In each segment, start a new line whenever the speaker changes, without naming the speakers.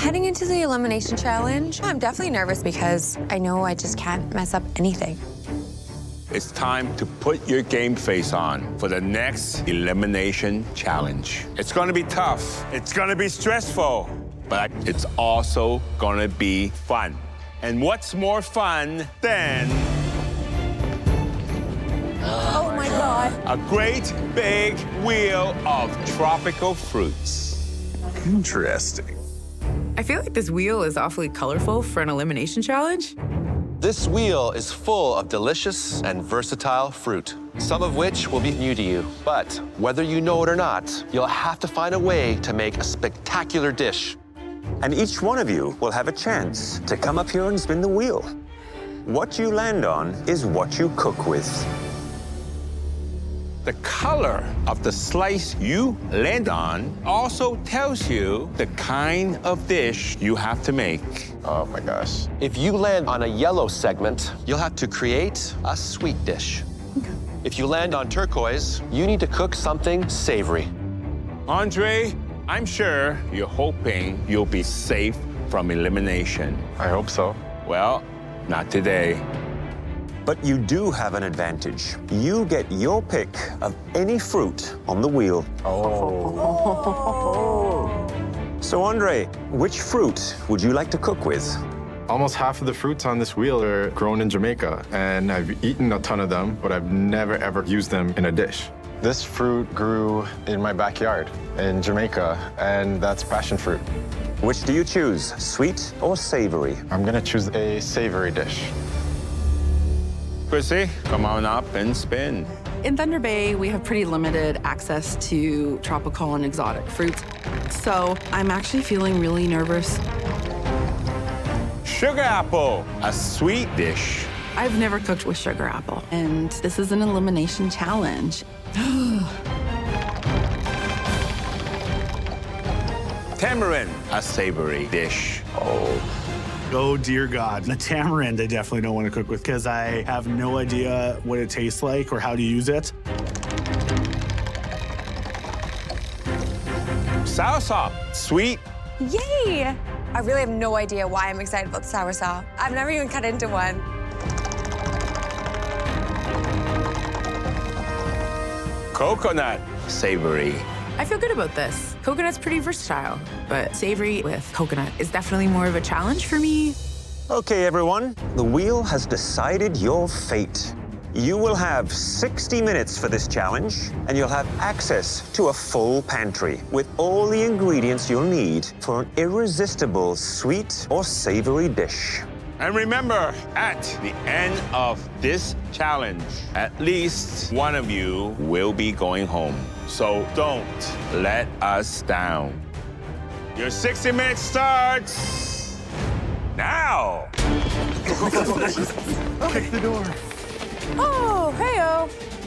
Heading into the elimination challenge, I'm definitely nervous because I know I just can't mess up anything.
It's time to put your game face on for the next elimination challenge. It's gonna be tough. It's gonna be stressful, but it's also gonna be fun. And what's more fun than
Oh my God.
a great big wheel of tropical fruits?
Interesting.
I feel like this wheel is awfully colorful for an elimination challenge.
This wheel is full of delicious and versatile fruit, some of which will be new to you. But whether you know it or not, you'll have to find a way to make a spectacular dish.
And each one of you will have a chance to come up here and spin the wheel. What you land on is what you cook with.
The color of the slice you land on also tells you the kind of dish you have to make.
Oh my gosh.
If you land on a yellow segment, you'll have to create a sweet dish. If you land on turquoise, you need to cook something savory.
Andre, I'm sure you're hoping you'll be safe from elimination.
I hope so.
Well, not today.
But you do have an advantage. You get your pick of any fruit on the wheel. So, Andre, which fruit would you like to cook with?
Almost half of the fruits on this wheel are grown in Jamaica, and I've eaten a ton of them, but I've never ever used them in a dish. This fruit grew in my backyard in Jamaica, and that's passion fruit.
Which do you choose, sweet or savory?
I'm gonna choose a savory dish.
Chrissy, come on up and spin.
In Thunder Bay, we have pretty limited access to tropical and exotic fruits. So I'm actually feeling really nervous.
Sugar apple, a sweet dish.
I've never cooked with sugar apple, and this is an elimination challenge.
Tamarind, a savory dish.
Oh, dear God. The tamarind I definitely don't want to cook with because I have no idea what it tastes like or how to use it.
Soursop, sweet.
Yay! I really have no idea why I'm excited about the soursop. I've never even cut into one.
Coconut, savory.
I feel good about this. Coconut's pretty versatile, but savory with coconut is definitely more of a challenge for me.
Okay, everyone, the wheel has decided your fate. You will have 60 minutes for this challenge, and you'll have access to a full pantry with all the ingredients you'll need for an irresistible sweet or savory dish.
And remember, at the end of this challenge, at least one of you will be going home. So don't let us down. Your 60 minutes starts now.
Kick the door.
Oh, hey-oh.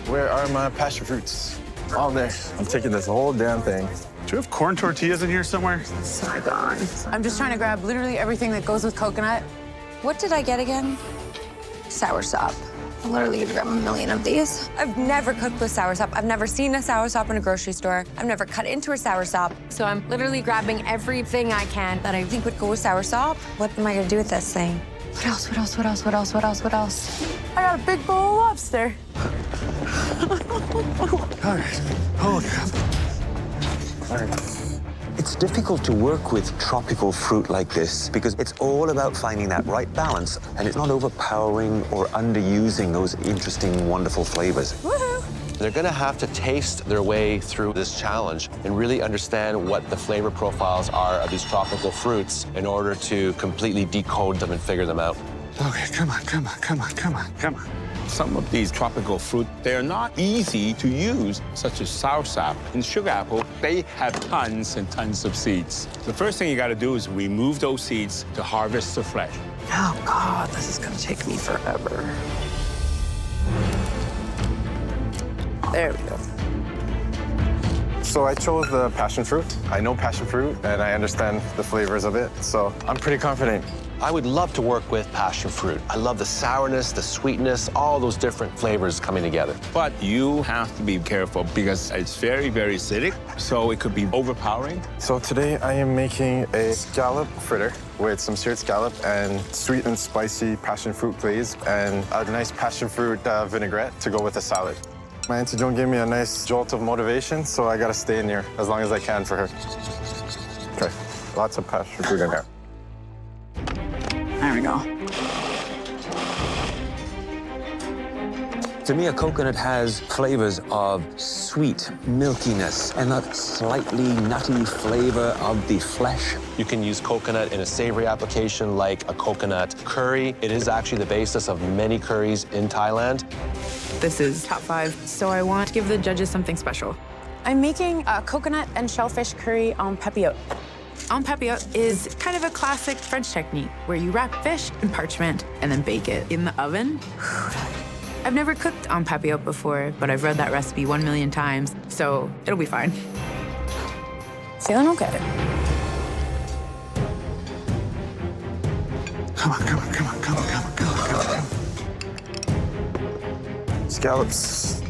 Where are my passion fruits? All there. I'm taking this whole damn thing.
Do you have corn tortillas in here somewhere?
So gone. I'm just trying to grab literally everything that goes with coconut.
What did I get again? Soursop. I'm literally gonna grab a million of these. I've never cooked with soursop. I've never seen a soursop in a grocery store. I've never cut into a soursop. So I'm literally grabbing everything I can that I think would go with soursop. What am I gonna do with this thing? What else, what else, what else, what else, what else, what else? I got a big bowl of lobster.
All right. Holy crap.
All right. It's difficult to work with tropical fruit like this because it's all about finding that right balance, and it's not overpowering or underusing those interesting, wonderful flavors.
Woohoo!
They're gonna have to taste their way through this challenge and really understand what the flavor profiles are of these tropical fruits in order to completely decode them and figure them out.
Okay, come on, come on, come on, come on, come on.
Some of these tropical fruit, they're not easy to use, such as soursop and sugar apple. They have tons and tons of seeds. The first thing you gotta do is remove those seeds to harvest the flesh.
Oh, God, this is gonna take me forever. There we go.
So I chose the passion fruit. I know passion fruit and I understand the flavors of it, so I'm pretty confident.
I would love to work with passion fruit. I love the sourness, the sweetness, all those different flavors coming together.
But you have to be careful because it's very, very acidic, so it could be overpowering.
So today I am making a scallop fritter with some seared scallop and sweet and spicy passion fruit glaze and a nice passion fruit vinaigrette to go with the salad. My Auntie Joan gave me a nice jolt of motivation, so I gotta stay in here as long as I can for her. Okay, lots of passion fruit in here.
There we go.
To me, a coconut has flavors of sweet milkiness and that slightly nutty flavor of the flesh.
You can use coconut in a savory application like a coconut curry. It is actually the basis of many curries in Thailand.
This is top 5, so I want to give the judges something special. I'm making a coconut and shellfish curry en papillote. En papillote is kind of a classic French technique where you wrap fish in parchment and then bake it in the oven. I've never cooked en papillote before, but I've read that recipe 1 million times, so it'll be fine. Feeling okay.
Come on, come on, come on, come on, come on, come on, come on.
Scallops.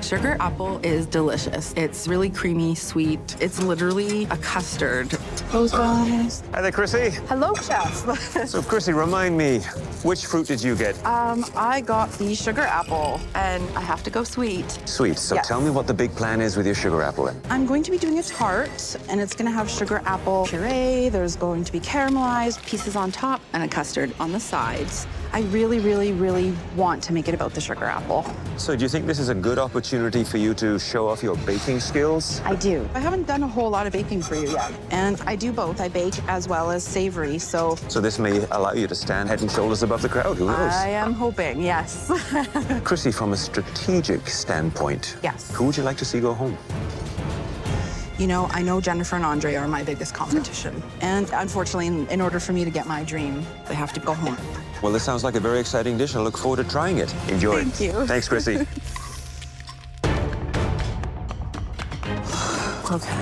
Sugar apple is delicious. It's really creamy, sweet. It's literally a custard.
Those guys.
Hi there, Chrissy.
Hello, chef.
So, Chrissy, remind me, which fruit did you get?
I got the sugar apple, and I have to go sweet.
Sweet. So
Yes.
tell me what the big plan is with your sugar apple then.
I'm going to be doing a tart, and it's going to have sugar apple puree. There's going to be caramelized pieces on top.
And a custard on the sides.
I really, really, really want to make it about the sugar apple.
So do you think this is a good opportunity for you to show off your baking skills?
I do. I haven't done a whole lot of baking for you yet, and I do both. I bake as well as savory, so
So this may allow you to stand head and shoulders above the crowd. Who knows?
I am hoping, yes.
Chrissy, from a strategic standpoint,
Yes.
who would you like to see go home?
You know, I know Jennifer and Andre are my biggest competition, and unfortunately, in order for me to get my dream, they have to go home.
Well, this sounds like a very exciting dish. I look forward to trying it. Enjoy.
Thank you.
Thanks, Chrissy.
Okay.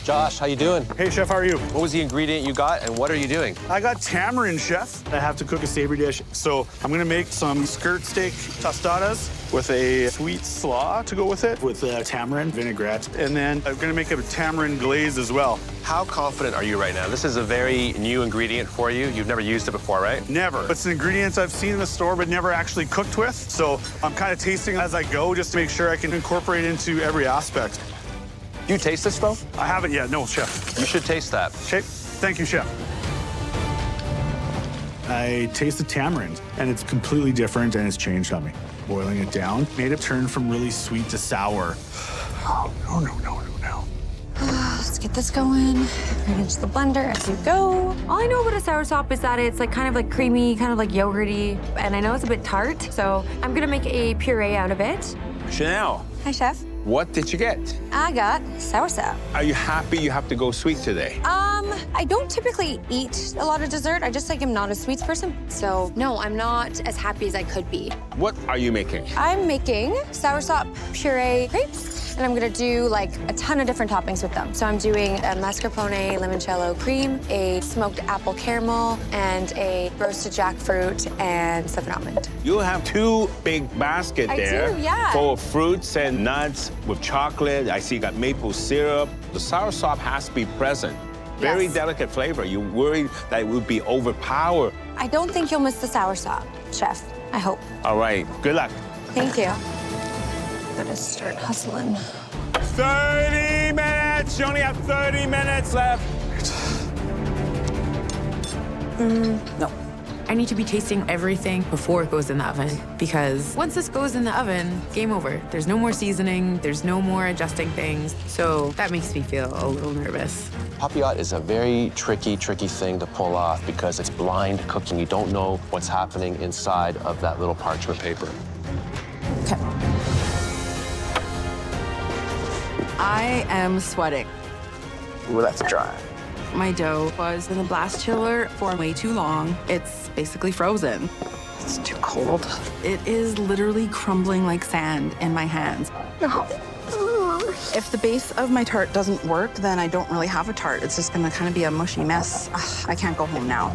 Josh, how you doing?
Hey, chef, how are you?
What was the ingredient you got, and what are you doing?
I got tamarind, chef. I have to cook a savory dish, so I'm gonna make some skirt steak tostadas with a sweet slaw to go with it, with tamarind vinaigrette, and then I'm gonna make a tamarind glaze as well.
How confident are you right now? This is a very new ingredient for you. You've never used it before, right?
Never. It's an ingredient I've seen in the store, but never actually cooked with, so I'm kind of tasting as I go just to make sure I can incorporate it into every aspect.
You taste this, though?
I haven't yet, no, chef.
You should taste that.
Chef, thank you, chef. I taste the tamarind, and it's completely different, and it's changed on me. Boiling it down made it turn from really sweet to sour. Oh, no, no, no, no, no.
Let's get this going. Right into the blender as you go. All I know about a soursop is that it's like kind of like creamy, kind of like yogurty, and I know it's a bit tart, so I'm gonna make a puree out of it.
Chanel,
Hi, chef.
what did you get?
I got soursop.
Are you happy you have to go sweet today?
I don't typically eat a lot of dessert. I just like am not a sweets person. So no, I'm not as happy as I could be.
What are you making?
I'm making soursop puree crepes, and I'm gonna do like a ton of different toppings with them. So I'm doing a mascarpone limoncello cream, a smoked apple caramel, and a roasted jackfruit and cinnamon almond.
You have 2 big baskets
I
there
do, yeah.
full of fruits and nuts with chocolate. I see you got maple syrup. The soursop has to be present. Very
Yes.
delicate flavor. You worried that it would be overpowered.
I don't think you'll miss the soursop, chef. I hope.
All right, good luck.
Thank you. Gotta start hustling.
30 minutes. You only have 30 minutes left.
No. I need to be tasting everything before it goes in the oven, because once this goes in the oven, game over. There's no more seasoning, there's no more adjusting things, so that makes me feel a little nervous.
Papillote is a very tricky thing to pull off because it's blind cooking. You don't know what's happening inside of that little parchment paper.
Okay.
I am sweating.
Ooh, that's dry.
My dough was in the blast chiller for way too long. It's basically frozen.
It's too cold.
It is literally crumbling like sand in my hands.
If the base of my tart doesn't work, then I don't really have a tart. It's just gonna kind of be a mushy mess. Ugh, I can't go home now.